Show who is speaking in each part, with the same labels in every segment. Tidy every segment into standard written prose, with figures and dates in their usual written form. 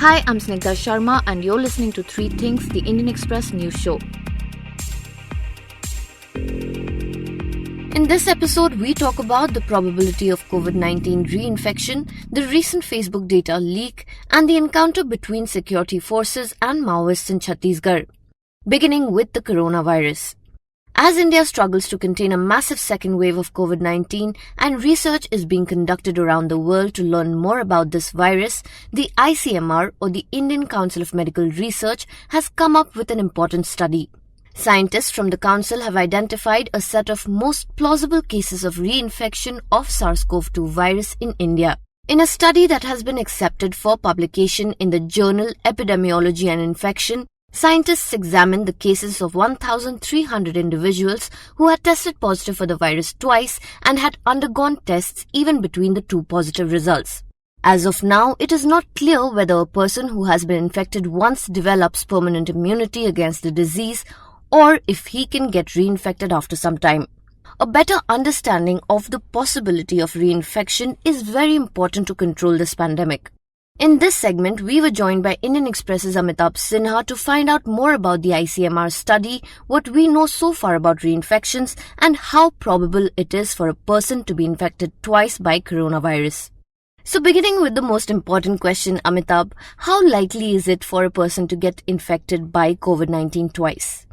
Speaker 1: Hi, I'm Snigdha Sharma, and you're listening to Three Things, the Indian Express news show. In this episode, we talk about the probability of COVID-19 reinfection, the recent Facebook data leak, and the encounter between security forces and Maoists in Chhattisgarh. Beginning with the coronavirus. As India struggles to contain a massive second wave of COVID-19 and research is being conducted around the world to learn more about this virus, the ICMR, or the Indian Council of Medical Research, has come up with an important study. Scientists from the council have identified a set of most plausible cases of reinfection of SARS-CoV-2 virus in India. In a study that has been accepted for publication in the journal Epidemiology and Infection, scientists examined the cases of 1,300 individuals who had tested positive for the virus twice and had undergone tests even between the two positive results. As of now, it is not clear whether a person who has been infected once develops permanent immunity against the disease or if he can get reinfected after some time. A better understanding of the possibility of reinfection is very important to control this pandemic. In this segment, we were joined by Indian Express's Amitabh Sinha to find out more about the ICMR study, what we know so far about reinfections, and how probable it is for a person to be infected twice by coronavirus. So beginning with the most important question, Amitabh, how likely is it for a person to get infected by COVID-19 twice?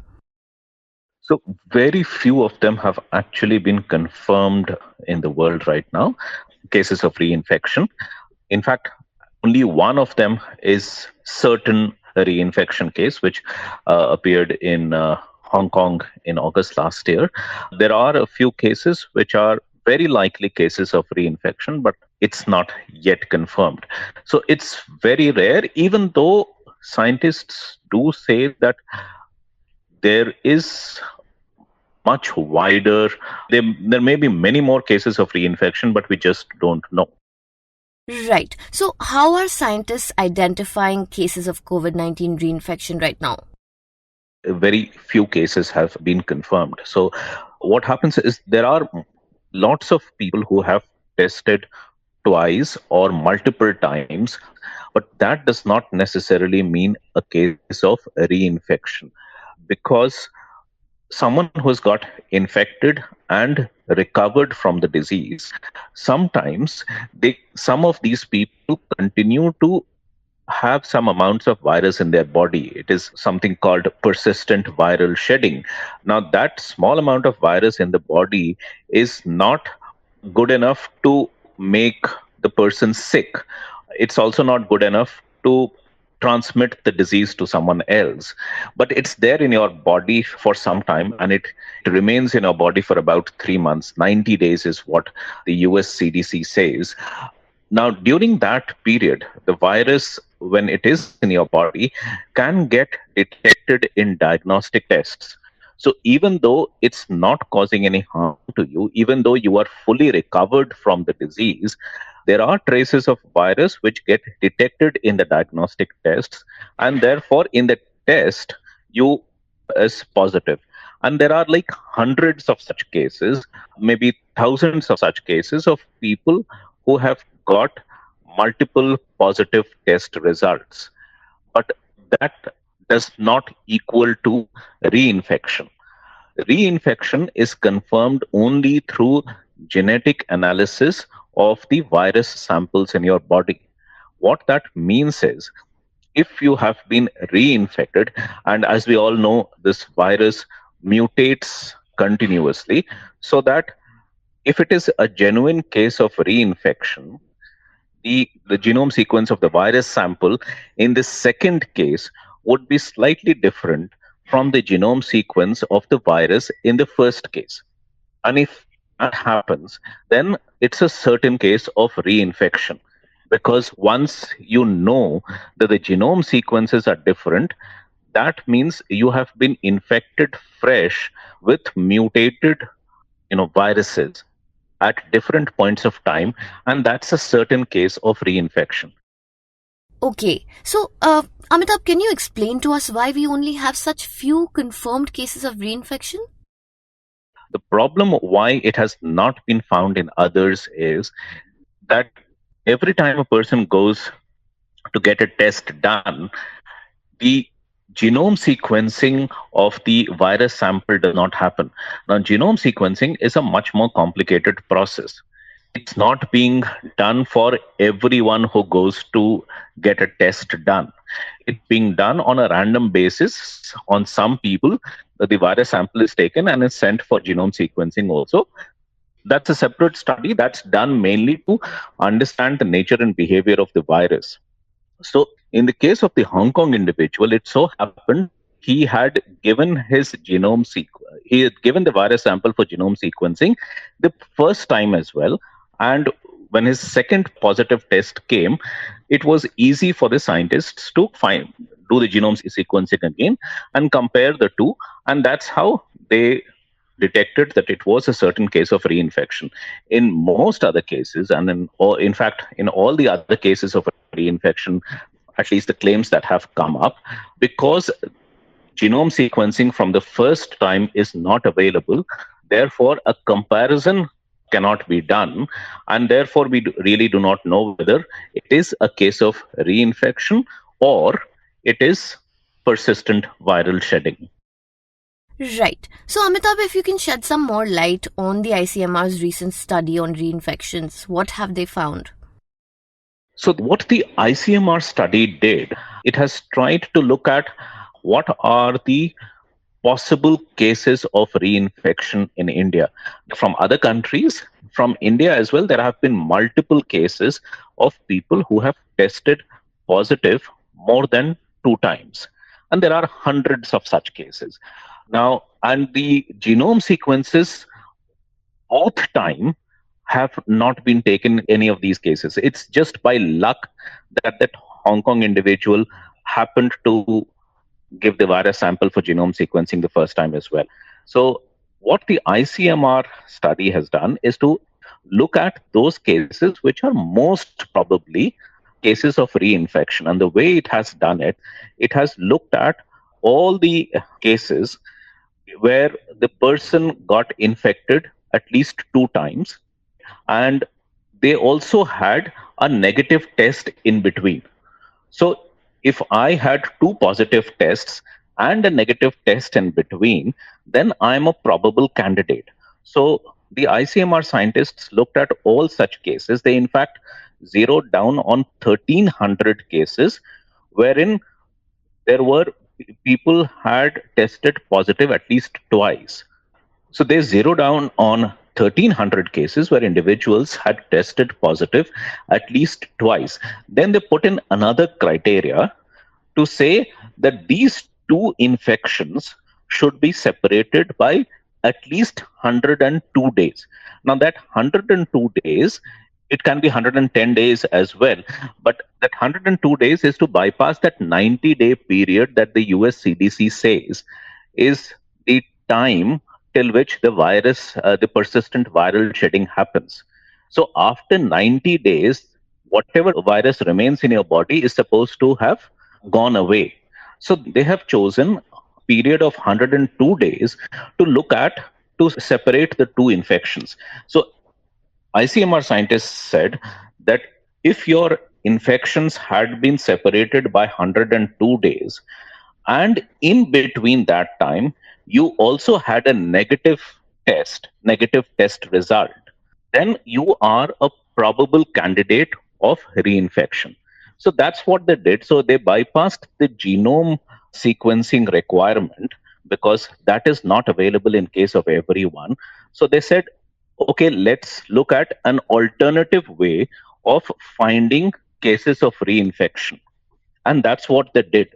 Speaker 2: So, very few of them have actually been confirmed in the world right now, cases of reinfection. In fact, only one of them is certain reinfection case, which appeared in Hong Kong in August last year. There are a few cases which are very likely cases of reinfection, but it's not yet confirmed. So it's very rare, even though scientists do say that there is much wider, there may be many more cases of reinfection, but we just don't know.
Speaker 1: Right. So how are scientists identifying cases of COVID-19 reinfection right now?
Speaker 2: Very few cases have been confirmed. So what happens is there are lots of people who have tested twice or multiple times, but that does not necessarily mean a case of reinfection, because someone who's got infected and recovered from the disease, sometimes some of these people continue to have some amounts of virus in their body. It is something called persistent viral shedding. Now, that small amount of virus in the body is not good enough to make the person sick. It's also not good enough to transmit the disease to someone else. But it's there in your body for some time, and it remains in your body for about 3 months. 90 days is what the US CDC says. Now, during that period, the virus, when it is in your body, can get detected in diagnostic tests. So, even though it's not causing any harm to you, even though you are fully recovered from the disease, there are traces of virus which get detected in the diagnostic tests, and therefore, in the test, you is positive. And there are like hundreds of such cases, maybe thousands of such cases of people who have got multiple positive test results. But that does not equal to reinfection. Reinfection is confirmed only through genetic analysis of the virus samples in your body. What that means is, if you have been reinfected, and as we all know, this virus mutates continuously, so that if it is a genuine case of reinfection, the genome sequence of the virus sample in the second case would be slightly different from the genome sequence of the virus in the first case. And if that happens, then it's a certain case of reinfection. Because once you know that the genome sequences are different, that means you have been infected fresh with mutated viruses at different points of time, and that's a certain case of reinfection.
Speaker 1: Okay, so Amitabh, can you explain to us why we only have such few confirmed cases of reinfection?
Speaker 2: The problem why it has not been found in others is that every time a person goes to get a test done, the genome sequencing of the virus sample does not happen. Now, genome sequencing is a much more complicated process. It's not being done for everyone who goes to get a test done. It's being done on a random basis on some people. The virus sample is taken and is sent for genome sequencing also. That's a separate study that's done mainly to understand the nature and behavior of the virus. So, in the case of the Hong Kong individual, it so happened he had given his he had given the virus sample for genome sequencing the first time as well. And when his second positive test came, it was easy for the scientists to do the genome sequencing again and compare the two. And that's how they detected that it was a certain case of reinfection. In most other cases, and or in fact, in all the other cases of reinfection, at least the claims that have come up, because genome sequencing from the first time is not available, therefore, a comparison cannot be done. And therefore, we really do not know whether it is a case of reinfection or it is persistent viral shedding.
Speaker 1: Right. So, Amitabh, if you can shed some more light on the ICMR's recent study on reinfections, what have they found?
Speaker 2: So, what the ICMR study did, it has tried to look at what are the possible cases of reinfection in India. From other countries, from India as well, there have been multiple cases of people who have tested positive more than 2 times. And there are hundreds of such cases. Now, and the genome sequences both time have not been taken in any of these cases. It's just by luck that that Hong Kong individual happened to give the virus sample for genome sequencing the first time as well. So, what the ICMR study has done is to look at those cases which are most probably cases of reinfection. And the way it has done it, it has looked at all the cases where the person got infected at least 2 times, and they also had a negative test in between. So, if I had two positive tests and a negative test in between, then I'm a probable candidate. So, the ICMR scientists looked at all such cases. They, in fact, zeroed down on 1,300 cases wherein there were people had tested positive at least twice. So they zero down on 1,300 cases where individuals had tested positive at least twice. Then they put in another criteria to say that these two infections should be separated by at least 102 days. Now, that 102 days, it can be 110 days as well, but that 102 days is to bypass that 90-day period that the US CDC says is the time till which the persistent viral shedding happens. So, after 90 days, whatever virus remains in your body is supposed to have gone away. So they have chosen a period of 102 days to look at to separate the two infections. So ICMR scientists said that if your infections had been separated by 102 days, and in between that time, you also had a negative test result, then you are a probable candidate of reinfection. So that's what they did. So they bypassed the genome sequencing requirement because that is not available in case of everyone. So they said, okay, let's look at an alternative way of finding cases of reinfection. And that's what they did.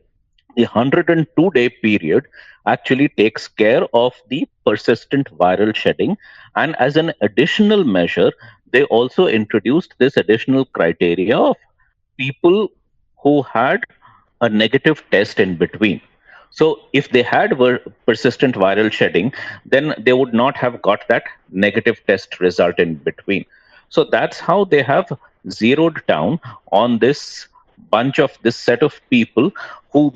Speaker 2: The 102-day period actually takes care of the persistent viral shedding. And as an additional measure, they also introduced this additional criteria of people who had a negative test in between. So, if they had persistent viral shedding, then they would not have got that negative test result in between. So, that's how they have zeroed down on this set of people who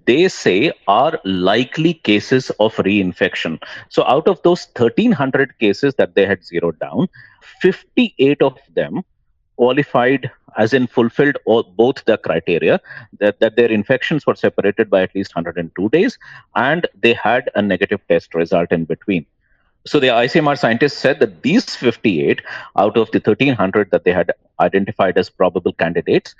Speaker 2: they say are likely cases of reinfection. So, out of those 1,300 cases that they had zeroed down, 58 of them qualified, as in fulfilled both the criteria, that their infections were separated by at least 102 days and they had a negative test result in between. So the ICMR scientists said that these 58 out of the 1,300 that they had identified as probable candidates,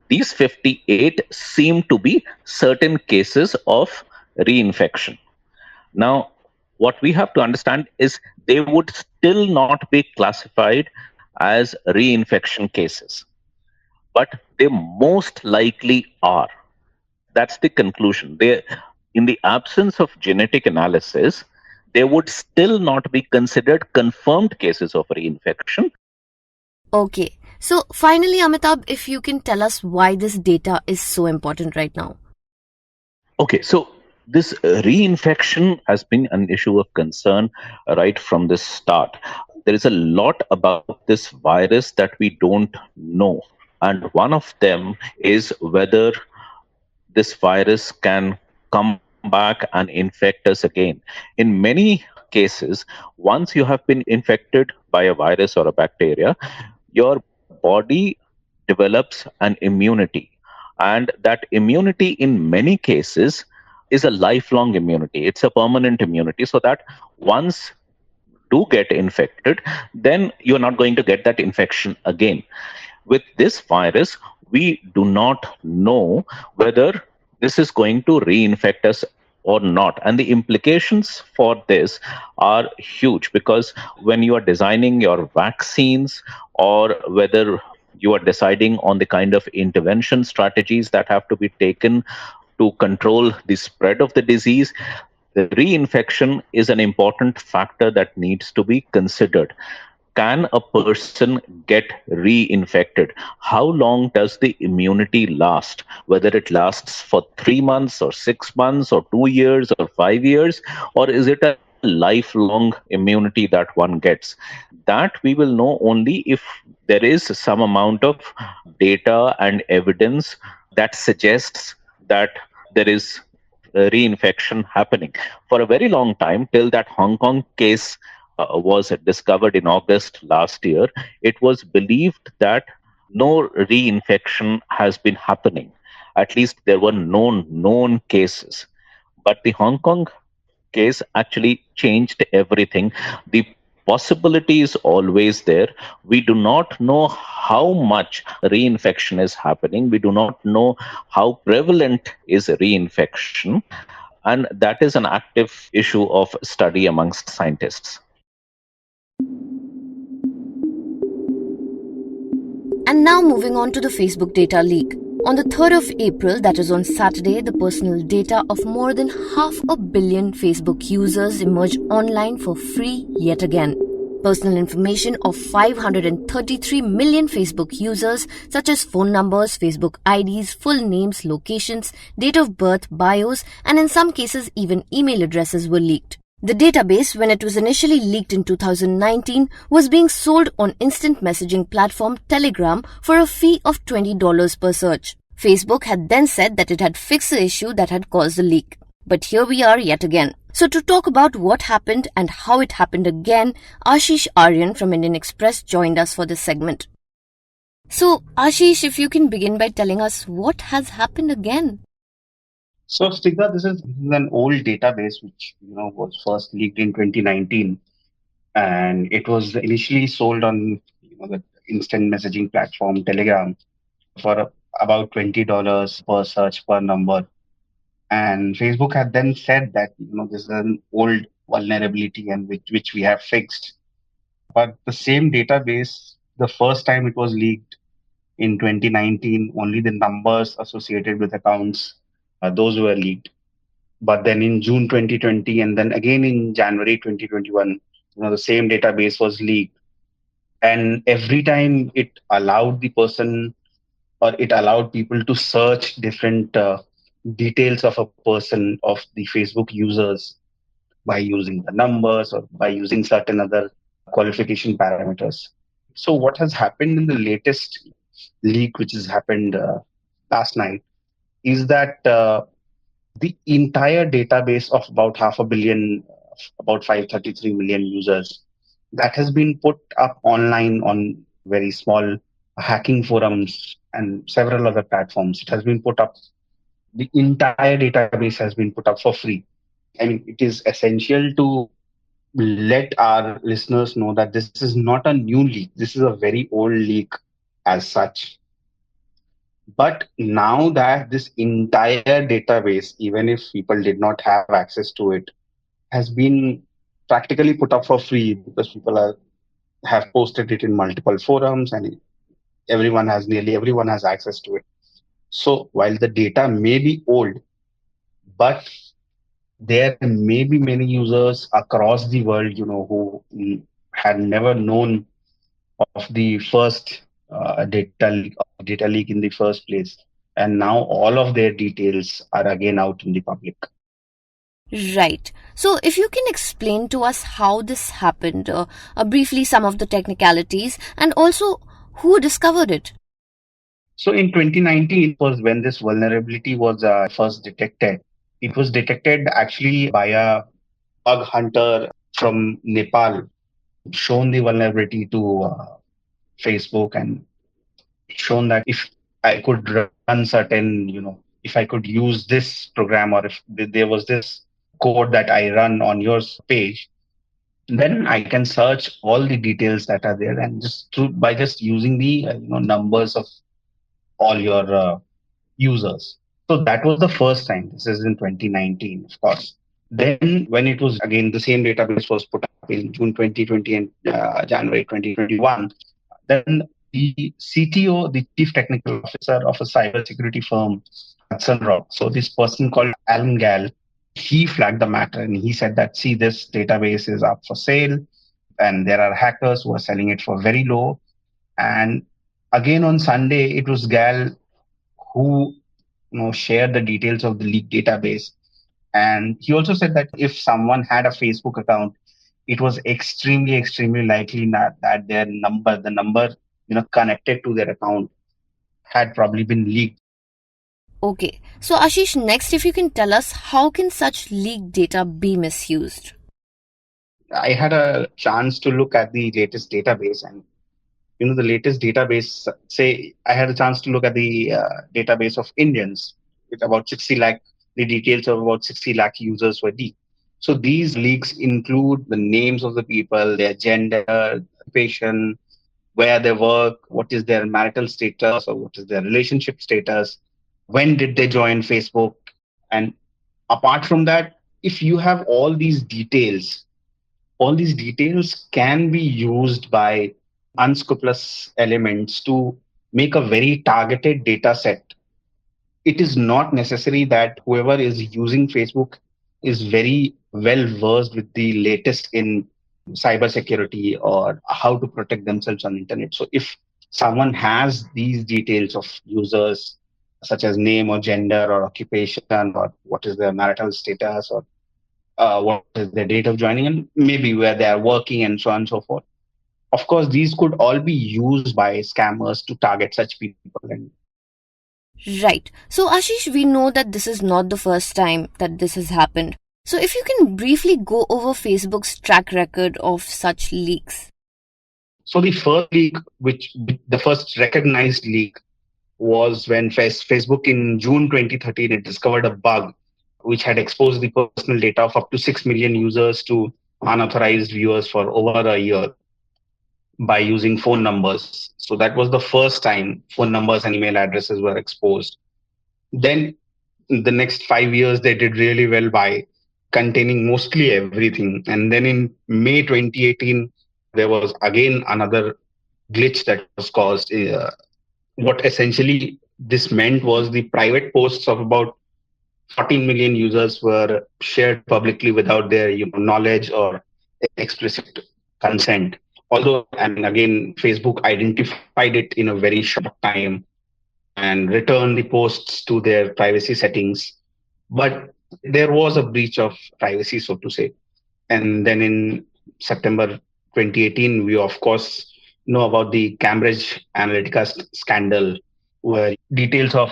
Speaker 2: these 58 seem to be certain cases of reinfection. Now, what we have to understand is they would still not be classified as reinfection cases, but they most likely are. That's the conclusion. In the absence of genetic analysis, they would still not be considered confirmed cases of reinfection.
Speaker 1: Okay, so finally, Amitabh, if you can tell us why this data is so important right now.
Speaker 2: Okay, so this reinfection has been an issue of concern right from the start. There is a lot about this virus that we don't know. And one of them is whether this virus can come back and infect us again. In many cases, once you have been infected by a virus or a bacteria, your body develops an immunity. And that immunity, in many cases, is a lifelong immunity. It's a permanent immunity, so that once do get infected, then you're not going to get that infection again. With this virus, we do not know whether this is going to reinfect us or not. And the implications for this are huge, because when you are designing your vaccines, or whether you are deciding on the kind of intervention strategies that have to be taken to control the spread of the disease, the reinfection is an important factor that needs to be considered. Can a person get reinfected? How long does the immunity last? Whether it lasts for 3 months or 6 months or 2 years or 5 years, or is it a lifelong immunity that one gets? That we will know only if there is some amount of data and evidence that suggests that there is reinfection happening. For a very long time, till that Hong Kong case was discovered in August last year, it was believed that no reinfection has been happening. At least there were known cases. But the Hong Kong case actually changed everything. The possibility is always there. We do not know how much reinfection is happening. We do not know how prevalent is reinfection. And that is an active issue of study amongst scientists.
Speaker 1: And now moving on to the Facebook data leak. On the 3rd of April, that is on Saturday, the personal data of more than 500 million Facebook users emerged online for free yet again. Personal information of 533 million Facebook users, such as phone numbers, Facebook IDs, full names, locations, date of birth, bios, and in some cases even email addresses were leaked. The database, when it was initially leaked in 2019, was being sold on instant messaging platform Telegram for a fee of $20 per search. Facebook had then said that it had fixed the issue that had caused the leak. But here we are yet again. So to talk about what happened and how it happened again, Ashish Aryan from Indian Express joined us for this segment. So Ashish, if you can begin by telling us what has happened again.
Speaker 3: So, Stigha, this is an old database which was first leaked in 2019, and it was initially sold on the instant messaging platform Telegram for about $20 per search per number. And Facebook had then said that this is an old vulnerability and which we have fixed. But the same database, the first time it was leaked in 2019, only the numbers associated with accounts, those were leaked. But then in June 2020 and then again in January 2021, the same database was leaked. And every time it allowed the person, or it allowed people to search different details of a person, of the Facebook users, by using the numbers or by using certain other qualification parameters. So what has happened in the latest leak, which has happened last night, is that the entire database of about 500 million, about 533 million users, that has been put up online on very small hacking forums, and several other platforms. It has been put up. The entire database has been put up for free. I mean, it is essential to let our listeners know that this is not a new leak. This is a very old leak as such. But now that this entire database, even if people did not have access to it, has been practically put up for free because people have posted it in multiple forums, and nearly everyone has access to it. So while the data may be old, but there may be many users across the world, who had never known of the first data leak in the first place, and now all of their details are again out in the public.
Speaker 1: Right. So, if you can explain to us how this happened, briefly some of the technicalities, and also who discovered it.
Speaker 3: So in 2019 was when this vulnerability was first detected. It was detected actually by a bug hunter from Nepal, shown the vulnerability to Facebook, and shown that if I could run certain, if I could use this program, or if there was this code that I run on your page, then I can search all the details that are there, and by just using the numbers of all your users. So that was the first time. This is in 2019, of course. Then, when it was again, the same database was put up in June 2020 and January 2021, then the CTO, the Chief Technical Officer of a cybersecurity firm, Hudson Rock, so this person called Alan Gall, he flagged the matter and he said that, see, this database is up for sale and there are hackers who are selling it for very low. And again on Sunday, it was Gall who shared the details of the leaked database. And he also said that if someone had a Facebook account, it was extremely likely that their number, the number connected to their account, had probably been leaked.
Speaker 1: Okay. So, Ashish, next, if you can tell us how can such leaked data be misused?
Speaker 3: I had a chance to look at the latest database, and the latest database. Say I had a chance to look at the database of Indians with about 60 lakh. The details of about 60 lakh users were leaked. So these leaks include the names of the people, their gender, occupation, where they work, what is their marital status or what is their relationship status, when did they join Facebook. And apart from that, if you have all these details can be used by unscrupulous elements to make a very targeted data set. It is not necessary that whoever is using Facebook is very well versed with the latest in cybersecurity or how to protect themselves on the internet. So if someone has these details of users, such as name or gender or occupation or what is their marital status or what is their date of joining and maybe where they are working and so on and so forth. Of course, these could all be used by scammers to target such people. And
Speaker 1: Right. So, Ashish, we know that this is not the first time that this has happened. So, if you can briefly go over Facebook's track record of such leaks.
Speaker 3: so the first leak, the first recognized leak, was when Facebook in June 2013 it discovered a bug which had exposed the personal data of up to 6 million users to unauthorized viewers for over a year by using phone numbers. So that was the first time phone numbers and email addresses were exposed. Then in the next 5 years, they did really well by containing mostly everything. And then in May 2018, there was again another glitch that was caused. What essentially this meant was the private posts of about 14 million users were shared publicly without their knowledge or explicit consent. Although, I mean, again, Facebook identified it in a very short time and returned the posts to their privacy settings. But there was a breach of privacy, so to say. And then in September 2018, we of course know about the Cambridge Analytica scandal, where details of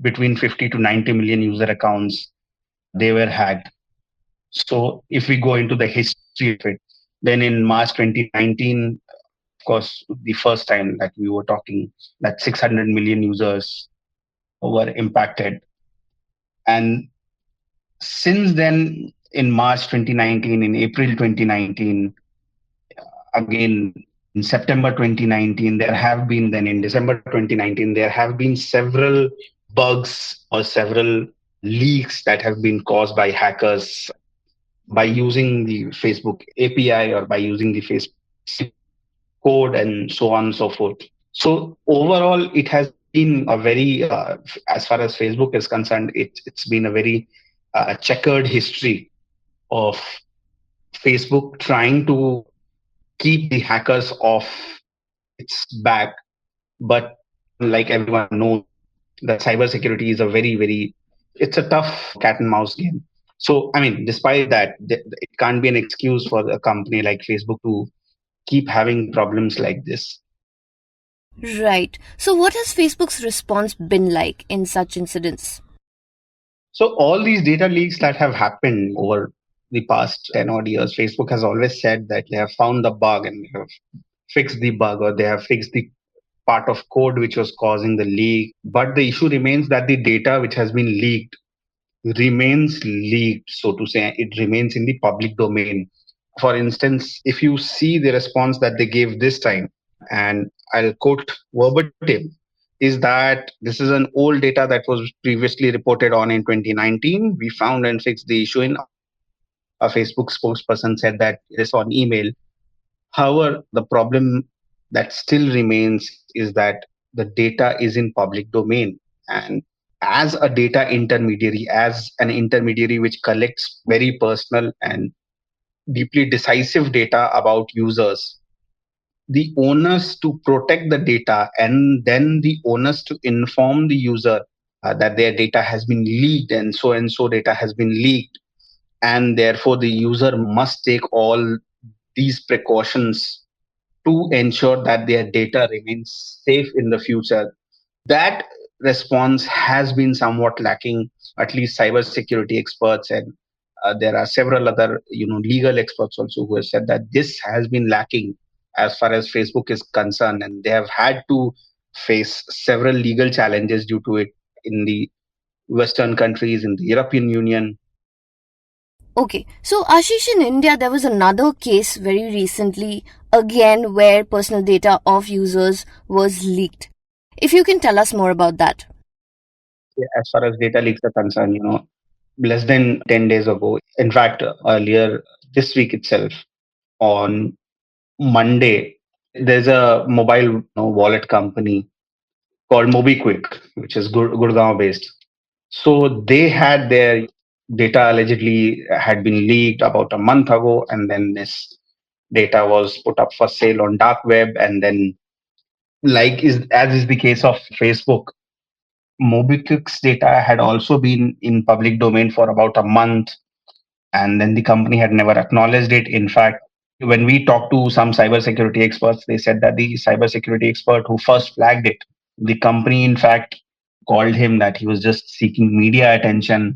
Speaker 3: between 50 to 90 million user accounts they were hacked. So if we go into the history of it, then in March 2019, course, the first time that we were talking that 600 million users were impacted. And since then, in March 2019, in April 2019, again in September 2019, there have been, then in December 2019, there have been several bugs or several leaks that have been caused by hackers by using the Facebook API or by using the Facebook code and so on and so forth. So overall, it has been a very, as far as Facebook is concerned, it's been a very checkered history of Facebook trying to keep the hackers off its back. But like everyone knows, that cybersecurity is a very, very, it's a tough cat and mouse game. So, I mean, despite that, it can't be an excuse for a company like Facebook to keep having problems like this.
Speaker 1: Right. So, what has Facebook's response been like in such incidents?
Speaker 3: So, all these data leaks that have happened over the past 10 odd years, Facebook has always said that they have found the bug and they have fixed the bug, or they have fixed the part of code which was causing the leak. But the issue remains that the data which has been leaked remains leaked, so to say. It remains in the public domain. For instance, if you see the response that they gave this time, and I'll quote verbatim, is that this is an old data that was previously reported on in 2019. We found and fixed the issue in our system. A Facebook spokesperson said that this on email. However, the problem that still remains is that the data is in public domain. And as a data intermediary, as an intermediary which collects very personal and deeply decisive data about users, the onus to protect the data and then the onus to inform the user that their data has been leaked and so data has been leaked, and therefore the user must take all these precautions to ensure that their data remains safe in the future. That response has been somewhat lacking. At least cybersecurity experts and there are several other legal experts also who have said that this has been lacking as far as Facebook is concerned, and they have had to face several legal challenges due to it in the Western countries, in the European Union.
Speaker 1: Okay, so Ashish, in India, there was another case very recently, again, where personal data of users was leaked. If you can tell us more about that.
Speaker 3: As far as data leaks are concerned, less than 10 days ago, in fact, earlier this week itself, on Monday, there's a mobile wallet company called MobiQuick, which is Gurgaon based. So they had their data allegedly had been leaked about a month ago, and then this data was put up for sale on dark web, and then, like is as is the case of Facebook, MobiQuick's data had also been in public domain for about a month, and then the company had never acknowledged it. In fact, when we talked to some cybersecurity experts, they said that the cybersecurity expert who first flagged it, the company in fact called him that he was just seeking media attention,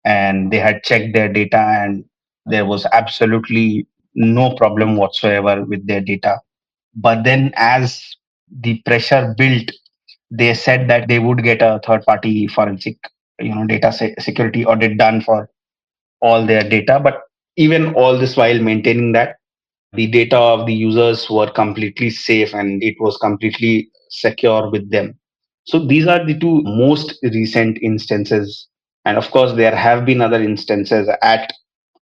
Speaker 3: and they had checked their data and there was absolutely no problem whatsoever with their data. But then as the pressure built, they said that they would get a third party forensic data security audit done for all their data. But even all this while maintaining that the data of the users were completely safe and it was completely secure with them. So these are the two most recent instances. And of course, there have been other instances at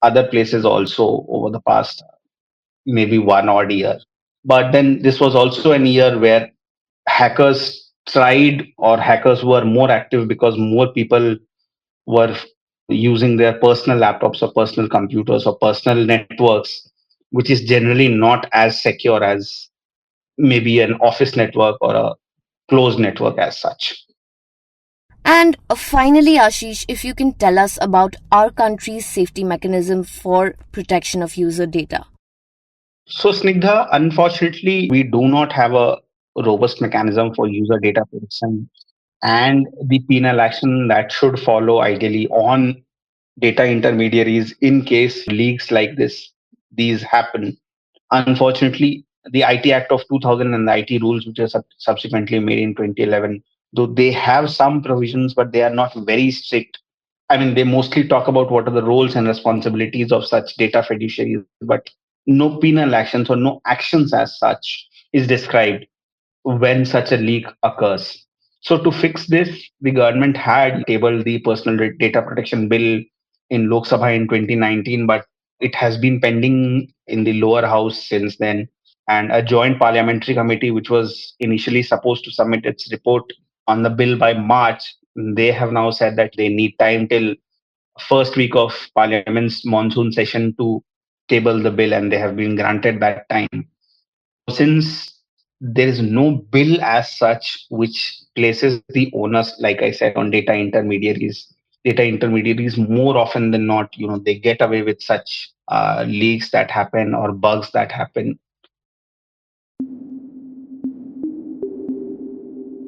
Speaker 3: other places also over the past maybe one odd year. But then this was also an year where hackers tried, or hackers were more active because more people were using their personal laptops or personal computers or personal networks, which is generally not as secure as maybe an office network or a closed network as such.
Speaker 1: And finally, Ashish, if you can tell us about our country's safety mechanism for protection of user data.
Speaker 3: So, Snigdha, unfortunately, we do not have a robust mechanism for user data protection and the penal action that should follow ideally on data intermediaries in case leaks like this these happen. Unfortunately, the IT Act of 2000 and the IT rules, which are subsequently made in 2011, though they have some provisions, but they are not very strict. I mean, they mostly talk about what are the roles and responsibilities of such data fiduciaries, but no penal actions or no actions as such is described when such a leak occurs. So to fix this, the government had tabled the personal data protection bill in Lok Sabha in 2019, but it has been pending in the lower house since then. And a joint parliamentary committee, which was initially supposed to submit its report on the bill by March, they have now said that they need time till first week of Parliament's monsoon session to table the bill, and they have been granted that time. So, since there is no bill as such which places the onus, like I said, on data intermediaries more often than not, they get away with such leaks that happen or bugs that happen.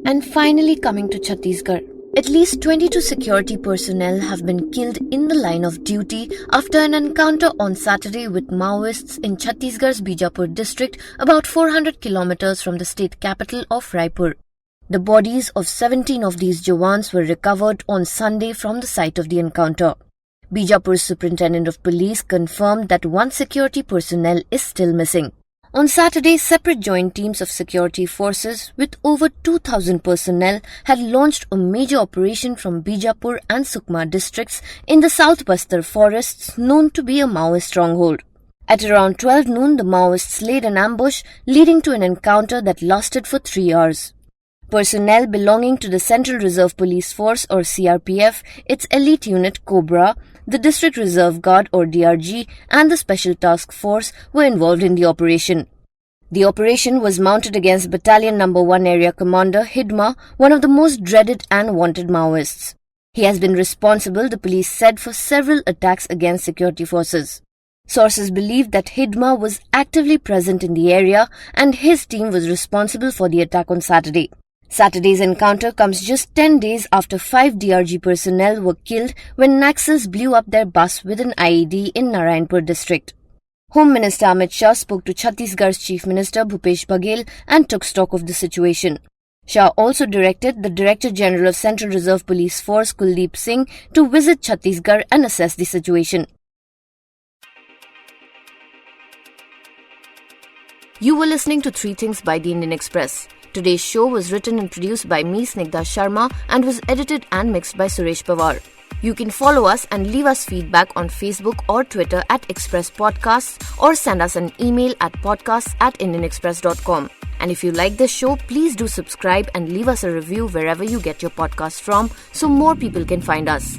Speaker 1: And finally, coming to Chhattisgarh. At least 22 security personnel have been killed in the line of duty after an encounter on Saturday with Maoists in Chhattisgarh's Bijapur district, about 400 kilometers from the state capital of Raipur. The bodies of 17 of these jawans were recovered on Sunday from the site of the encounter. Bijapur's superintendent of police confirmed that one security personnel is still missing. On Saturday, separate joint teams of security forces with over 2,000 personnel had launched a major operation from Bijapur and Sukma districts in the South Bastar forests known to be a Maoist stronghold. At around 12 noon, the Maoists laid an ambush leading to an encounter that lasted for 3 hours. Personnel belonging to the Central Reserve Police Force or CRPF, its elite unit Cobra, the District Reserve Guard or DRG and the Special Task Force were involved in the operation. The operation was mounted against Battalion No. 1 Area Commander Hidma, one of the most dreaded and wanted Maoists. He has been responsible, the police said, for several attacks against security forces. Sources believe that Hidma was actively present in the area and his team was responsible for the attack on Saturday. Saturday's encounter comes just 10 days after 5 DRG personnel were killed when Naxals blew up their bus with an IED in Narayanpur district. Home Minister Amit Shah spoke to Chhattisgarh's Chief Minister Bhupesh Baghel and took stock of the situation. Shah also directed the Director General of Central Reserve Police Force Kuldeep Singh to visit Chhattisgarh and assess the situation. You were listening to 3 Things by the Indian Express. Today's show was written and produced by me, Snigdha Sharma, and was edited and mixed by Suresh Pawar. You can follow us and leave us feedback on Facebook or Twitter at Express Podcasts or send us an email at podcasts@indianexpress.com. And if you like this show, please do subscribe and leave us a review wherever you get your podcasts from so more people can find us.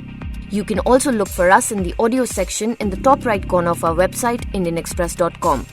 Speaker 1: You can also look for us in the audio section in the top right corner of our website, indianexpress.com.